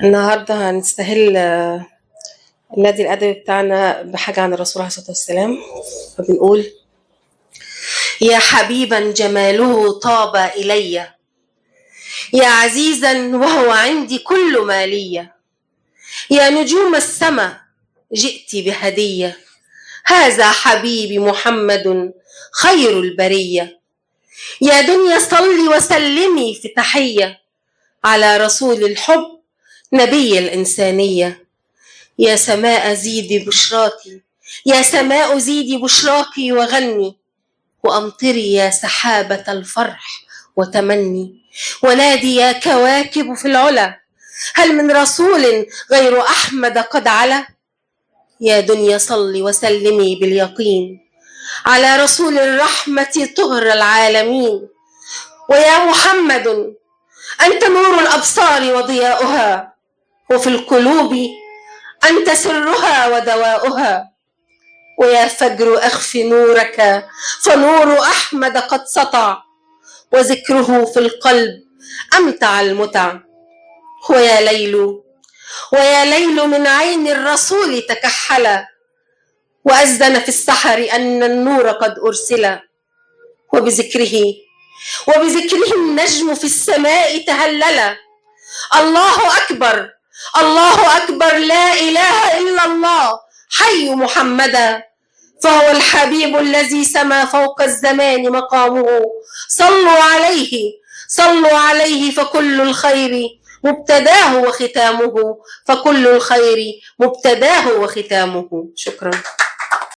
النهارده هنستهل النادي الأدبي بتاعنا بحاجة عن الرسول عليه الصلاة والسلام، فبنقول: يا حبيبا جماله طاب إلي، يا عزيزا وهو عندي كل ما لي، يا نجوم السماء جئت بهدية، هذا حبيبي محمد خير البرية، يا دنيا صلي وسلمي في تحية على رسول الحب نبي الإنسانية، يا سماء زيدي بشراكي، يا سماء زيدي بشراكي وغني، وأمطري يا سحابة الفرح وتمني، ونادي يا كواكب في العلا، هل من رسول غير أحمد قد علا، يا دنيا صلي وسلمي باليقين على رسول الرحمة طهر العالمين، ويا محمد أنت نور الأبصار وضياؤها، وفي القلوب أنت سرها ودواؤها، ويا فجر أخف نورك فنور أحمد قد سطع، وذكره في القلب أمتع المتع، ويا ليل من عين الرسول تكحلا، وأذن في السحر أن النور قد أرسل، وبذكره النجم في السماء تهللا، الله أكبر الله أكبر، لا إله إلا الله، حي محمدا، فهو الحبيب الذي سما فوق الزمان مقامه، صلوا عليه فكل الخير مبتداه وختامه، فكل الخير مبتداه وختامه. شكرا.